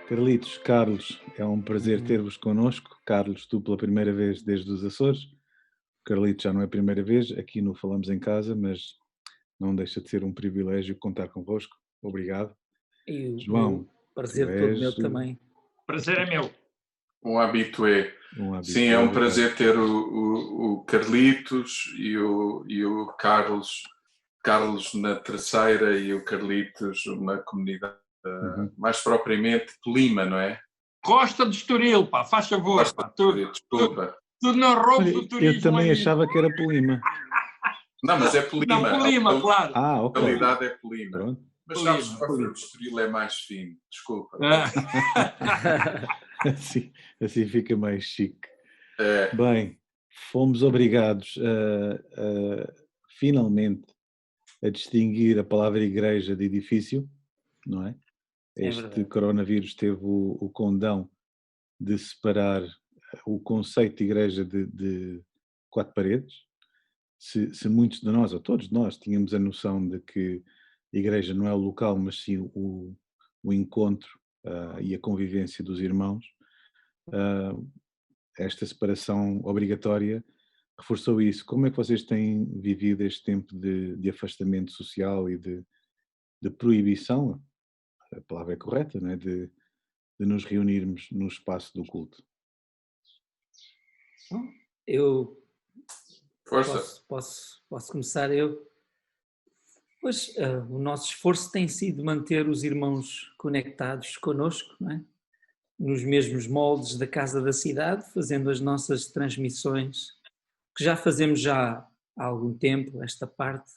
Carlitos, Carlos, é um prazer ter-vos connosco. Carlos, tu pela primeira vez desde os Açores. Carlitos já não é a primeira vez aqui no Falamos em Casa, mas não deixa de ser um privilégio contar convosco. Obrigado. E o João, prazer todo meu também. Prazer é meu. Um habitué. Sim, é um prazer ter o Carlitos e o Carlos na terceira e o Carlitos uma comunidade mais propriamente Polima, não é? Costa de Estoril, pá, faz favor. Pá, desculpa. Tudo não roubo do turismo. Eu também achava que era Polima. Não, mas é Polima. Não, Polima, claro. A qualidade é Polima. Pronto. Mas sabes que Costa de Estoril é mais fino. Desculpa. Assim fica mais chique. Bem, fomos obrigados finalmente a distinguir a palavra igreja de edifício, não é? Este coronavírus teve o condão de separar o conceito de igreja de quatro paredes. Se muitos de nós, ou todos nós, tínhamos a noção de que a igreja não é o local, mas sim o encontro e a convivência dos irmãos, esta separação obrigatória reforçou isso. Como é que vocês têm vivido este tempo de afastamento social e de proibição, a palavra é correta, não é? De nos reunirmos no espaço do culto? Eu Força. posso começar eu. Pois, o nosso esforço tem sido manter os irmãos conectados connosco, não é? Nos mesmos moldes da Casa da Cidade, fazendo as nossas transmissões, que já fazemos já há algum tempo, esta parte.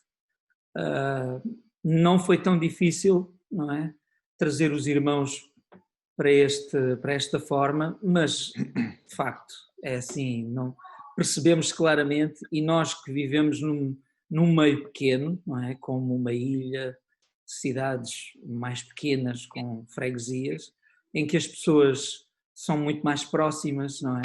Não foi tão difícil, não é? Trazer os irmãos para esta forma, mas, de facto, é assim, não percebemos claramente, e nós que vivemos num meio pequeno, não é? Como uma ilha, cidades mais pequenas com freguesias, em que as pessoas são muito mais próximas, não é?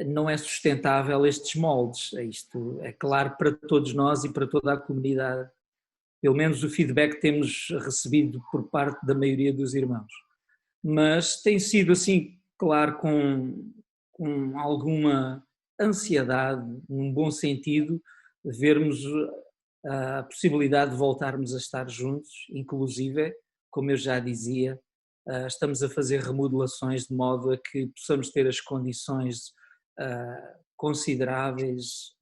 Não é sustentável estes moldes. Isto é claro para todos nós e para toda a comunidade. Pelo menos o feedback que temos recebido por parte da maioria dos irmãos. Mas tem sido assim, claro, com alguma ansiedade, num bom sentido, vermos a possibilidade de voltarmos a estar juntos, inclusive, como eu já dizia, estamos a fazer remodelações de modo a que possamos ter as condições consideráveis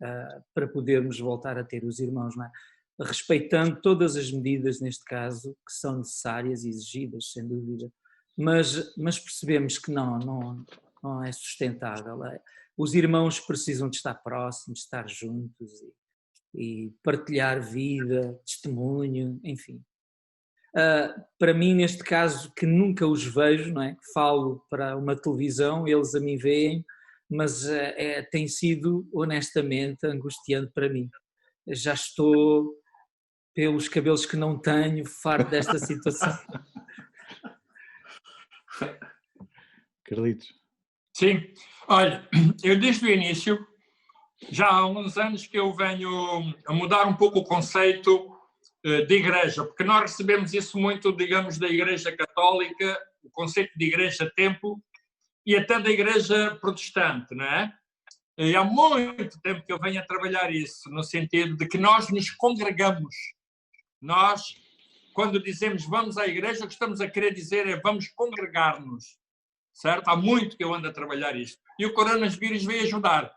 para podermos voltar a ter os irmãos, não é? Respeitando todas as medidas, neste caso, que são necessárias e exigidas, sem dúvida, mas percebemos que não é sustentável. Os irmãos precisam de estar próximos, de estar juntos e partilhar vida, testemunho, enfim. Para mim, neste caso, que nunca os vejo, não é? Falo para uma televisão, eles a mim veem, mas tem sido, honestamente, angustiante para mim. Já estou, pelos cabelos que não tenho, farto desta situação. Carlitos. Sim. Olha, eu desde o início, já há uns anos que eu venho a mudar um pouco o conceito de igreja, porque nós recebemos isso muito, digamos, da Igreja Católica, o conceito de igreja-templo e até da Igreja Protestante, não é? E há muito tempo que eu venho a trabalhar isso, no sentido de que nós nos congregamos. Nós, quando dizemos vamos à igreja, o que estamos a querer dizer é vamos congregar-nos, certo? Há muito que eu ando a trabalhar isto. E o coronavírus veio ajudar.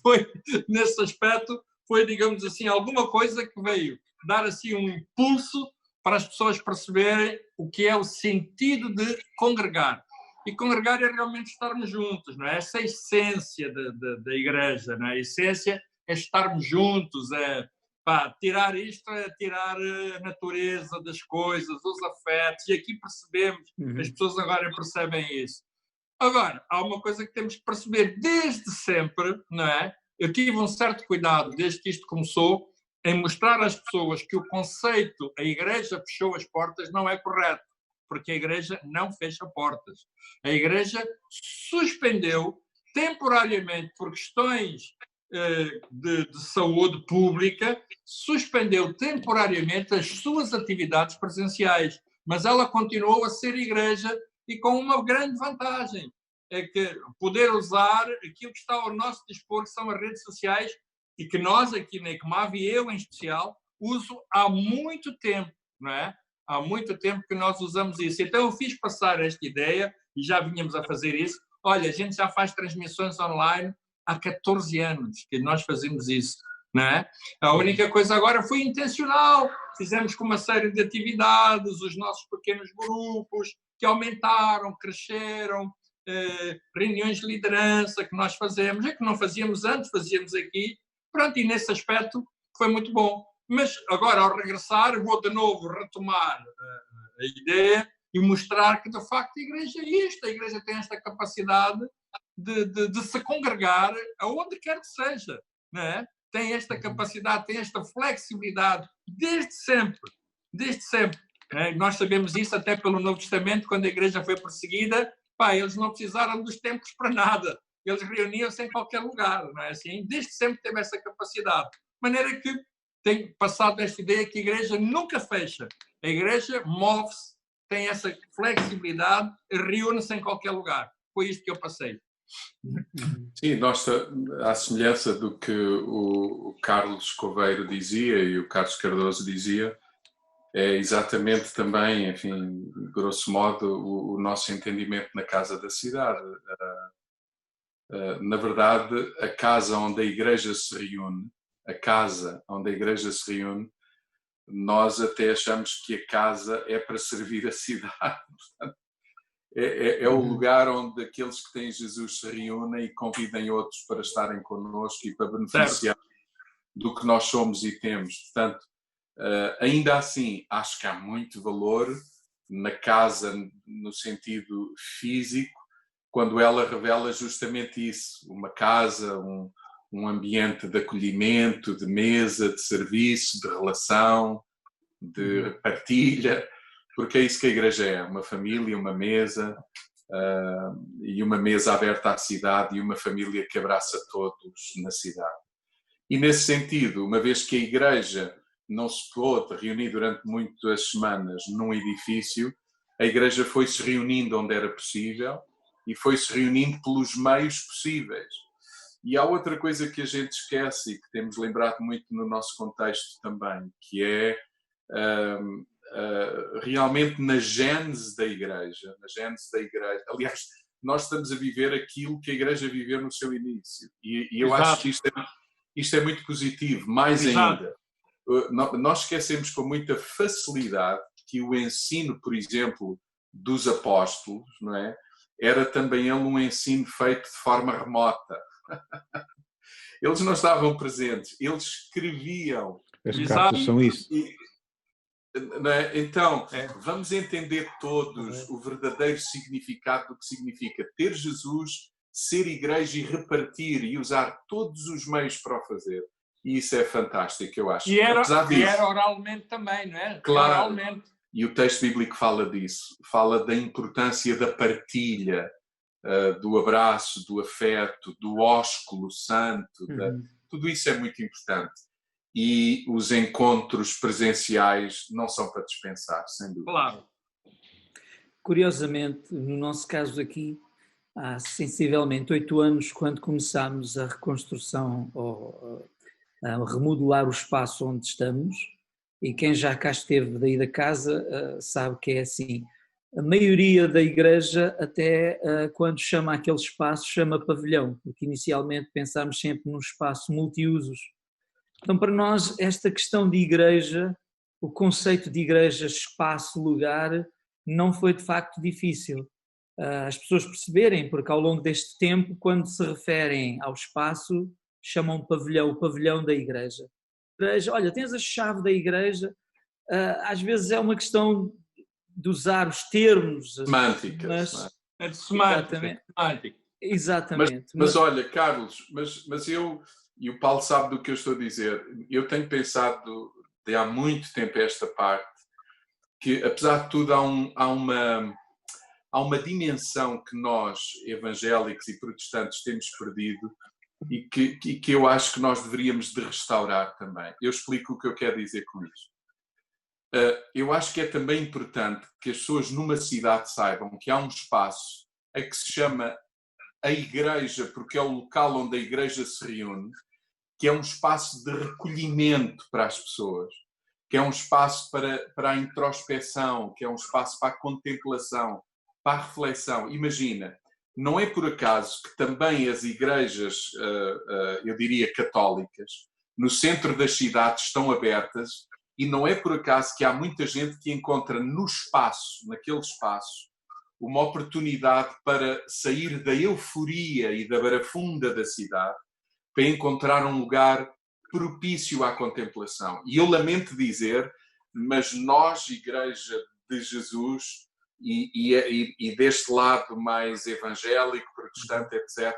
Foi, nesse aspecto, foi, digamos assim, alguma coisa que veio dar assim um impulso para as pessoas perceberem o que é o sentido de congregar. E congregar é realmente estarmos juntos, não é? Essa é a essência da igreja, não é? A essência é estarmos juntos, tirar isto é tirar a natureza das coisas, os afetos, e aqui percebemos, as pessoas agora percebem isso. Agora, há uma coisa que temos que perceber desde sempre, não é? Eu tive um certo cuidado, desde que isto começou, em mostrar às pessoas que o conceito, a igreja fechou as portas, não é correto, porque a igreja não fecha portas. A igreja suspendeu temporariamente, por questões de saúde pública, suspendeu temporariamente as suas atividades presenciais. mas ela continuou a ser igreja e com uma grande vantagem, é que poder usar aquilo que está ao nosso dispor, que são as redes sociais, e que nós aqui na ECMAV, e eu em especial, uso há muito tempo, não é? Há muito tempo que nós usamos isso. Então eu fiz passar esta ideia, e já vínhamos a fazer isso. Olha, a gente já faz transmissões online há 14 anos que nós fazemos isso, não é? A única coisa agora foi intencional. Fizemos com uma série de atividades, os nossos pequenos grupos, que aumentaram, cresceram, reuniões de liderança que nós fazemos, é que não fazíamos antes, fazíamos aqui. Pronto, e nesse aspecto foi muito bom. Mas agora, ao regressar, vou de novo retomar a ideia e mostrar que, de facto, a Igreja é isto. A Igreja tem esta capacidade de se congregar aonde quer que seja, não é? Tem esta capacidade, tem esta flexibilidade, desde sempre. Desde sempre. Nós sabemos isso até pelo Novo Testamento, quando a Igreja foi perseguida, eles não precisaram dos templos para nada. Eles reuniam-se em qualquer lugar, não é assim? Desde sempre teve essa capacidade. De maneira que tem passado esta ideia que a Igreja nunca fecha. A Igreja move-se, tem essa flexibilidade, reúne-se em qualquer lugar. Foi isto que eu passei. Sim, nós, à semelhança do que o Carlos Coveiro dizia e o Carlos Cardoso dizia, é exatamente também, enfim, grosso modo, o nosso entendimento na Casa da Cidade. Na verdade, a casa onde a Igreja se reúne, nós até achamos que a casa é para servir a cidade. É o lugar onde aqueles que têm Jesus se reúnem e convidem outros para estarem connosco e para beneficiar do que nós somos e temos. Portanto, ainda assim, acho que há muito valor na casa no sentido físico, quando ela revela justamente isso, uma casa, um ambiente de acolhimento, de mesa, de serviço, de relação, de partilha, porque é isso que a Igreja é, uma família, uma mesa, e uma mesa aberta à cidade e uma família que abraça todos na cidade. E nesse sentido, uma vez que a Igreja não se pôde reunir durante muitas semanas num edifício, a Igreja foi-se reunindo onde era possível e foi-se reunindo pelos meios possíveis. E há outra coisa que a gente esquece e que temos lembrado muito no nosso contexto também, que é realmente na gênese da Igreja. Aliás, nós estamos a viver aquilo que a Igreja viveu no seu início. E eu acho que isto é muito positivo, mais ainda. Nós esquecemos com muita facilidade que o ensino, por exemplo, dos apóstolos, não é? Era também ele um ensino feito de forma remota. Eles não estavam presentes, eles escreviam. As cartas são isso. Não é? Então, vamos entender todos o verdadeiro significado do que significa ter Jesus, ser igreja e repartir e usar todos os meios para o fazer. E isso é fantástico, eu acho. E era oralmente também, não é? Claro. Oralmente. E o texto bíblico fala disso. Fala da importância da partilha, do abraço, do afeto, do ósculo santo. Tudo isso é muito importante. E os encontros presenciais não são para dispensar, sem dúvida. Claro. Curiosamente, no nosso caso aqui, há sensivelmente 8 anos, quando começámos a reconstrução ou a remodelar o espaço onde estamos, e quem já cá esteve daí da casa sabe que é assim. A maioria da igreja, até quando chama aquele espaço, chama pavilhão, porque inicialmente pensámos sempre num espaço multiusos. Então, para nós, esta questão de igreja, o conceito de igreja, espaço, lugar, não foi de facto difícil. As pessoas perceberem, porque ao longo deste tempo, quando se referem ao espaço, chamam pavilhão, o pavilhão da igreja. Olha, tens a chave da igreja, às vezes é uma questão de usar os termos semânticas. É de semântica. Exatamente. Mas olha, Carlos, mas eu, e o Paulo sabe do que eu estou a dizer, eu tenho pensado de há muito tempo esta parte, que apesar de tudo há uma dimensão que nós, evangélicos e protestantes, temos perdido e que eu acho que nós deveríamos de restaurar também. Eu explico o que eu quero dizer com isto. eu acho que é também importante que as pessoas numa cidade saibam que há um espaço a que se chama a igreja, porque é o local onde a igreja se reúne, que é um espaço de recolhimento para as pessoas, que é um espaço para a introspeção, que é um espaço para a contemplação, para a reflexão. Imagina, não é por acaso que também as igrejas, eu diria católicas, no centro das cidades estão abertas, e não é por acaso que há muita gente que encontra no espaço, naquele espaço, uma oportunidade para sair da euforia e da barafunda da cidade, para encontrar um lugar propício à contemplação. E eu lamento dizer, mas nós, Igreja de Jesus, e deste lado mais evangélico, protestante, etc.,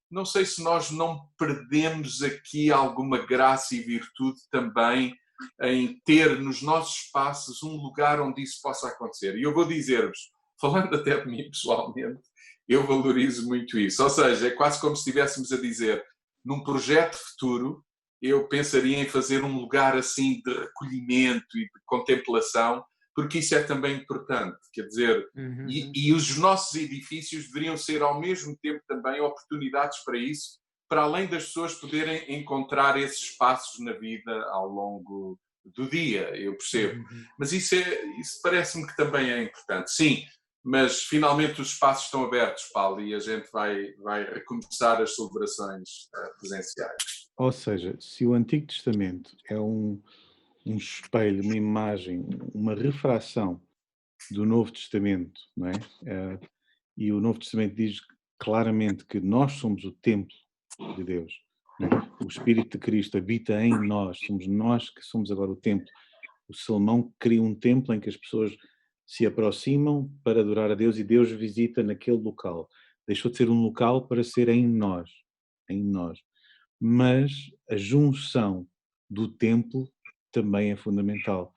não sei se nós não perdemos aqui alguma graça e virtude também em ter nos nossos espaços um lugar onde isso possa acontecer. E eu vou dizer-vos, falando até de mim pessoalmente, eu valorizo muito isso. Ou seja, é quase como se estivéssemos a dizer, num projeto futuro, eu pensaria em fazer um lugar assim de recolhimento e de contemplação, porque isso é também importante, quer dizer, e os nossos edifícios deveriam ser ao mesmo tempo também oportunidades para isso, para além das pessoas poderem encontrar esses espaços na vida ao longo do dia, eu percebo. Mas isso parece-me que também é importante. Sim, mas finalmente os espaços estão abertos, Paulo, e a gente vai recomeçar as celebrações presenciais. Ou seja, se o Antigo Testamento é um espelho, uma imagem, uma refração do Novo Testamento, não é? E o Novo Testamento diz claramente que nós somos o templo de Deus. Não é? O Espírito de Cristo habita em nós, somos nós que somos agora o templo. O Salomão cria um templo em que as pessoas se aproximam para adorar a Deus e Deus visita naquele local. Deixou de ser um local para ser em nós. Mas a junção do templo também é fundamental.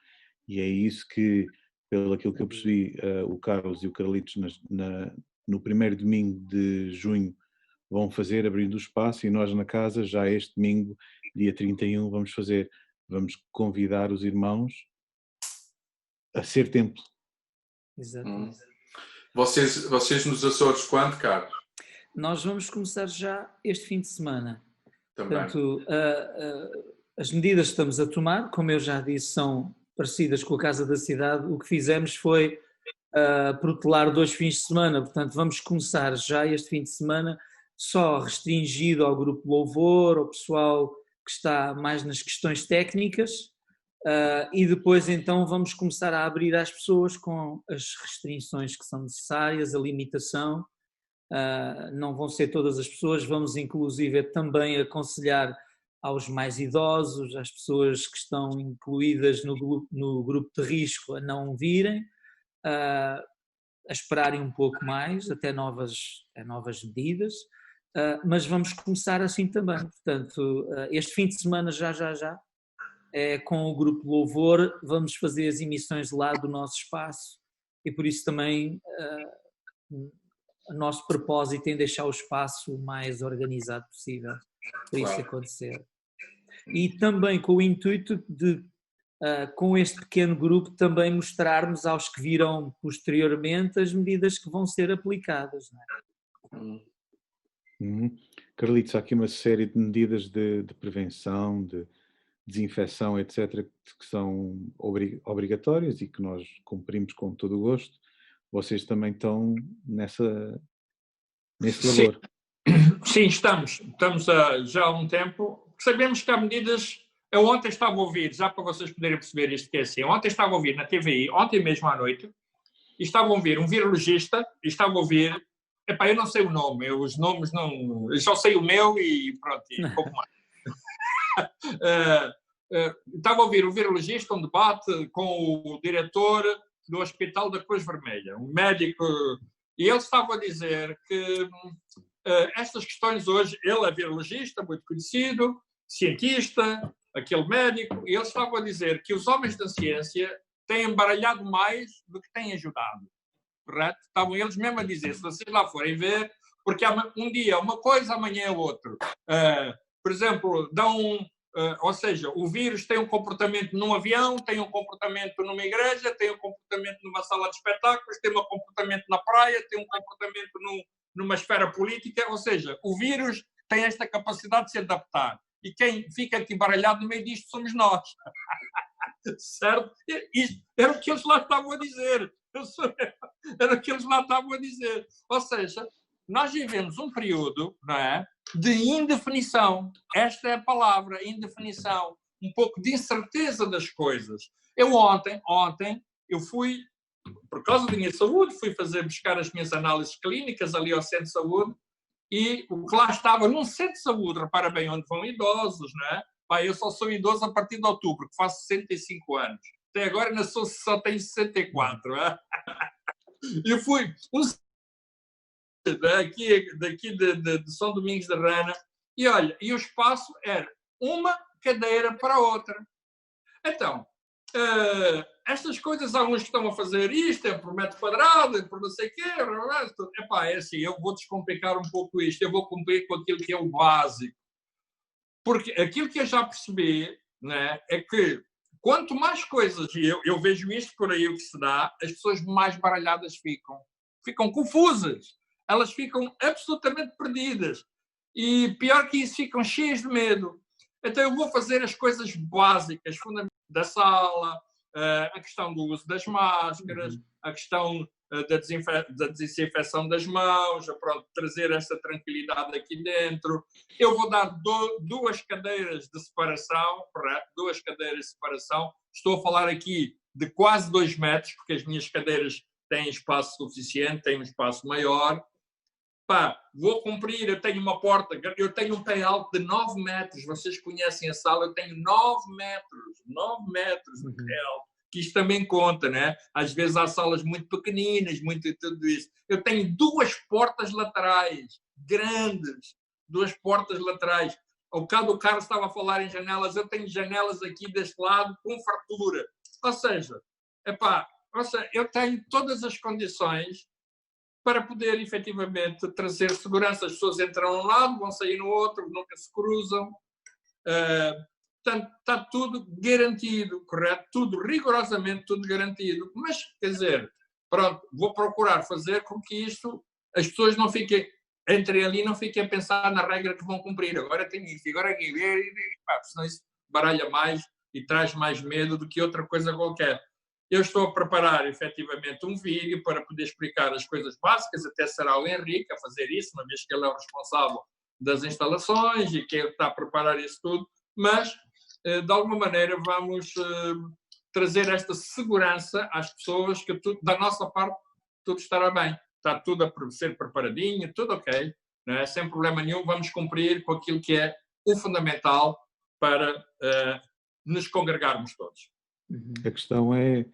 E é isso que, pelo aquilo que eu percebi, o Carlos e o Carlitos no primeiro domingo de junho vão fazer, abrindo o espaço, e nós na casa, já este domingo, dia 31, vamos convidar os irmãos a ser templo. Exatamente. Vocês nos Açores quando, Carlos? Nós vamos começar já este fim de semana. Também. Portanto, as medidas que estamos a tomar, como eu já disse, são parecidas com a Casa da Cidade. O que fizemos foi protelar 2 fins de semana. Portanto, vamos começar já este fim de semana só restringido ao grupo Louvor, ao pessoal que está mais nas questões técnicas, e depois então vamos começar a abrir às pessoas com as restrições que são necessárias, a limitação. Não vão ser todas as pessoas, vamos inclusive também aconselhar aos mais idosos, às pessoas que estão incluídas no grupo de risco a não virem, a esperarem um pouco mais até novas medidas, mas vamos começar assim também. Portanto, este fim de semana já com o grupo Louvor vamos fazer as emissões lá do nosso espaço, e por isso também o nosso propósito é deixar o espaço o mais organizado possível para isso acontecer. E também com o intuito de, com este pequeno grupo, também mostrarmos aos que virão posteriormente as medidas que vão ser aplicadas. Não é? Carlitos, há aqui uma série de medidas de prevenção, de desinfecção, etc., que são obrigatórias e que nós cumprimos com todo o gosto. Vocês também estão nesse labor. Sim, estamos já há um tempo. Sabemos que há medidas. Eu ontem estava a ouvir, já para vocês poderem perceber isto que é assim, ontem estava a ouvir na TVI, ontem mesmo à noite, e estava a ouvir um virologista, e estava a ouvir, eu não sei o nome, os nomes não, eu só sei o meu e pronto, e pouco mais. Estava a ouvir um virologista, um debate com o diretor do Hospital da Cruz Vermelha, um médico, e ele estava a dizer que estas questões hoje, ele é virologista, muito conhecido, cientista, aquele médico, e ele estava a dizer que os homens da ciência têm embaralhado mais do que têm ajudado, correto? Estavam eles mesmo a dizer, se vocês lá forem ver, porque um dia é uma coisa, amanhã é outro. Por exemplo, dão ou seja, o vírus tem um comportamento num avião, tem um comportamento numa igreja, tem um comportamento numa sala de espetáculos, tem um comportamento na praia, tem um comportamento numa esfera política, ou seja, o vírus tem esta capacidade de se adaptar. E quem fica aqui baralhado no meio disto somos nós. Certo? Isto era o que eles lá estavam a dizer. Era o que eles lá estavam a dizer. Ou seja, nós vivemos um período, não é, de indefinição. Esta é a palavra, indefinição. Um pouco de incerteza das coisas. Eu ontem, eu fui, por causa da minha saúde, fui buscar as minhas análises clínicas ali ao centro de saúde e o que lá estava num centro de saúde, repara bem, onde vão idosos, não é? Pá, eu só sou idoso a partir de outubro, que faço 65 anos. Até agora ainda só tenho 64. Não é? Eu fui daqui de São Domingos de Rana e olha, e o espaço era uma cadeira para a outra. Então, estas coisas, alguns que estão a fazer isto, é por metro quadrado, é por não sei o quê, epá, é assim, eu vou descomplicar um pouco isto, eu vou cumprir com aquilo que é o básico. Porque aquilo que eu já percebi, né, é que quanto mais coisas, e eu vejo isto por aí o que se dá, as pessoas mais baralhadas ficam confusas, elas ficam absolutamente perdidas. E pior que isso, ficam cheias de medo. Então eu vou fazer as coisas básicas, fundamentais da sala, a questão do uso das máscaras, a questão da desinfecção das mãos, pronto, trazer esta tranquilidade aqui dentro. Eu vou dar 2 cadeiras de separação, correto? 2 cadeiras de separação. Estou a falar aqui de quase 2 metros, porque as minhas cadeiras têm espaço suficiente, têm um espaço maior. Pá, vou cumprir, eu tenho uma porta, eu tenho um pé alto de 9 metros, vocês conhecem a sala, eu tenho 9 metros de pé alto, que isto também conta, né? Às vezes há salas muito pequeninas, muito tudo isso. Eu tenho 2 portas laterais, grandes, 2 portas laterais. Ao bocado o Carlos estava a falar em janelas, eu tenho janelas aqui deste lado com fartura. Ou seja, eu tenho todas as condições para poder, efetivamente, trazer segurança. As pessoas entram num lado, vão sair no outro, nunca se cruzam. Portanto, está tudo garantido, correto? Tudo, rigorosamente tudo garantido. Mas, quer dizer, pronto, vou procurar fazer com que isto, as pessoas não fiquem, entrem ali e não fiquem a pensar na regra que vão cumprir. Agora tem isso, agora aquilo. Senão isso baralha mais e traz mais medo do que outra coisa qualquer. Eu estou a preparar, efetivamente, um vídeo para poder explicar as coisas básicas, até será o Henrique a fazer isso, uma vez que ele é o responsável das instalações e que ele está a preparar isso tudo, mas, de alguma maneira, vamos trazer esta segurança às pessoas que da nossa parte tudo estará bem. Está tudo a ser preparadinho, tudo ok, não é? Sem problema nenhum, vamos cumprir com aquilo que é o fundamental para nos congregarmos todos. A questão é,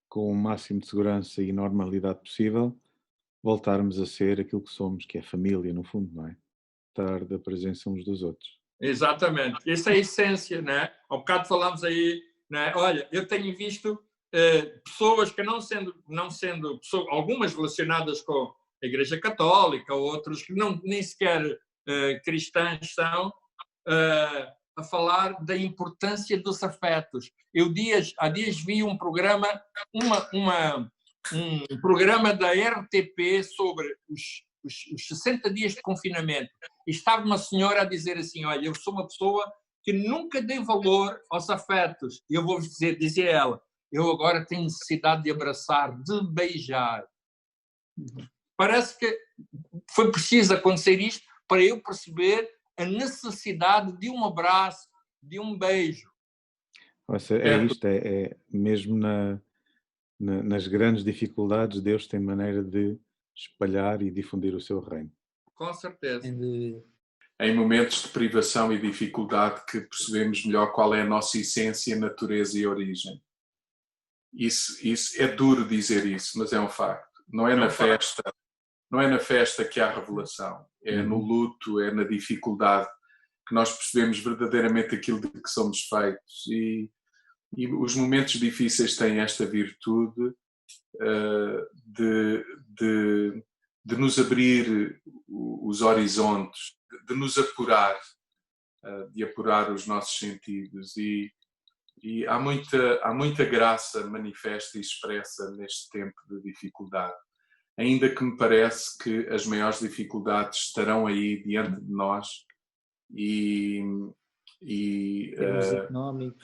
com o máximo de segurança e normalidade possível, voltarmos a ser aquilo que somos, que é família, no fundo, não é? Estar da presença uns dos outros. Exatamente. Essa é a essência, não é? Há bocado falámos aí, não é? Olha, eu tenho visto pessoas que não sendo pessoas, algumas relacionadas com a Igreja Católica, outros que nem sequer cristãs são, a falar da importância dos afetos. Há dias vi um programa, um programa da RTP sobre os 60 dias de confinamento. E estava uma senhora a dizer assim, olha, eu sou uma pessoa que nunca dei valor aos afetos. E eu vou dizer a ela, eu agora tenho necessidade de abraçar, de beijar. Parece que foi preciso acontecer isto para eu perceber a necessidade de um abraço, de um beijo. Isto, mesmo nas grandes dificuldades, Deus tem maneira de espalhar e difundir o seu reino. Com certeza. Em momentos de privação e dificuldade que percebemos melhor qual é a nossa essência, natureza e origem. Isso é duro dizer isso, mas é um facto. Não é na festa que há revelação. É no luto, é na dificuldade que nós percebemos verdadeiramente aquilo de que somos feitos. E os momentos difíceis têm esta virtude de nos abrir os horizontes, de nos apurar. de apurar os nossos sentidos. E há muita graça manifesta e expressa neste tempo de dificuldade. Ainda que me parece que as maiores dificuldades estarão aí diante de nós e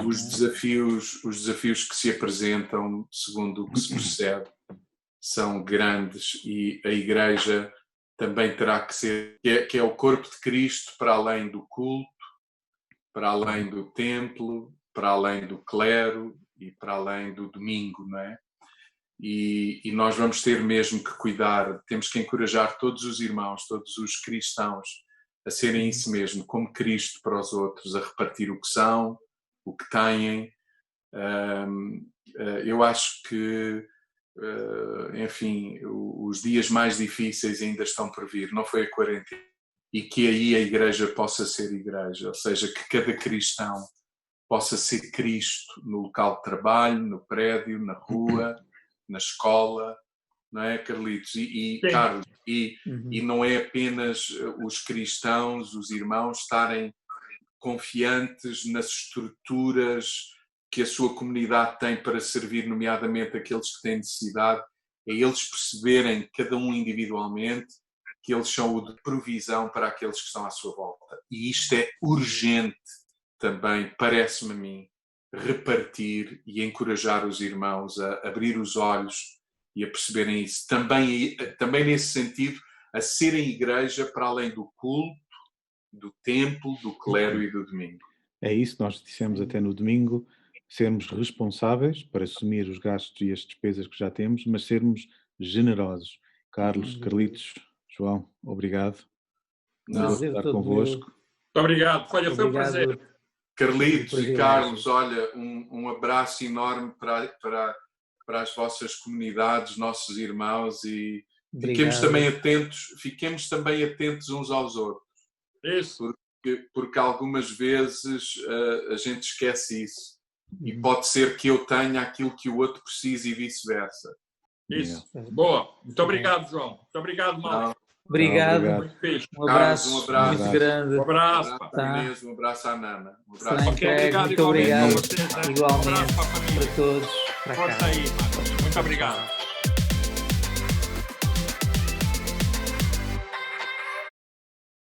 os desafios que se apresentam, segundo o que se percebe, são grandes, e a Igreja também terá que ser, que é o corpo de Cristo, para além do culto, para além do templo, para além do clero e para além do domingo, não é? E nós vamos ter mesmo que cuidar, temos que encorajar todos os irmãos, todos os cristãos a serem isso mesmo, como Cristo para os outros, a repartir o que são, o que têm. Eu acho que, enfim, os dias mais difíceis ainda estão por vir, não foi a quarentena, e que aí a Igreja possa ser Igreja, ou seja, que cada cristão possa ser Cristo no local de trabalho, no prédio, na rua, na escola, não é, Carlitos? Carlos, e não é apenas os cristãos, os irmãos, estarem confiantes nas estruturas que a sua comunidade tem para servir, nomeadamente aqueles que têm necessidade, é eles perceberem, cada um individualmente, que eles são o de provisão para aqueles que estão à sua volta. E isto é urgente também, parece-me a mim, repartir e encorajar os irmãos a abrir os olhos e a perceberem isso. Também nesse sentido, a serem Igreja para além do culto, do templo, do clero e do domingo. É isso, nós dissemos até no domingo, sermos responsáveis para assumir os gastos e as despesas que já temos, mas sermos generosos. Carlos, Carlitos, João, obrigado. Por estar convosco. Muito obrigado. Olha, foi um prazer. Carlitos e Carlos, olha, um abraço enorme para as vossas comunidades, nossos irmãos, e fiquemos também atentos uns aos outros. Isso. Porque algumas vezes a gente esquece isso. E pode ser que eu tenha aquilo que o outro precisa e vice-versa. Isso. Boa. Muito obrigado, João. Muito obrigado, Mauro. Obrigado. Um abraço muito grande. Um abraço. Um abraço à Nana. Um abraço. Muito obrigado. Igualmente para todos. Força aí. Muito obrigado.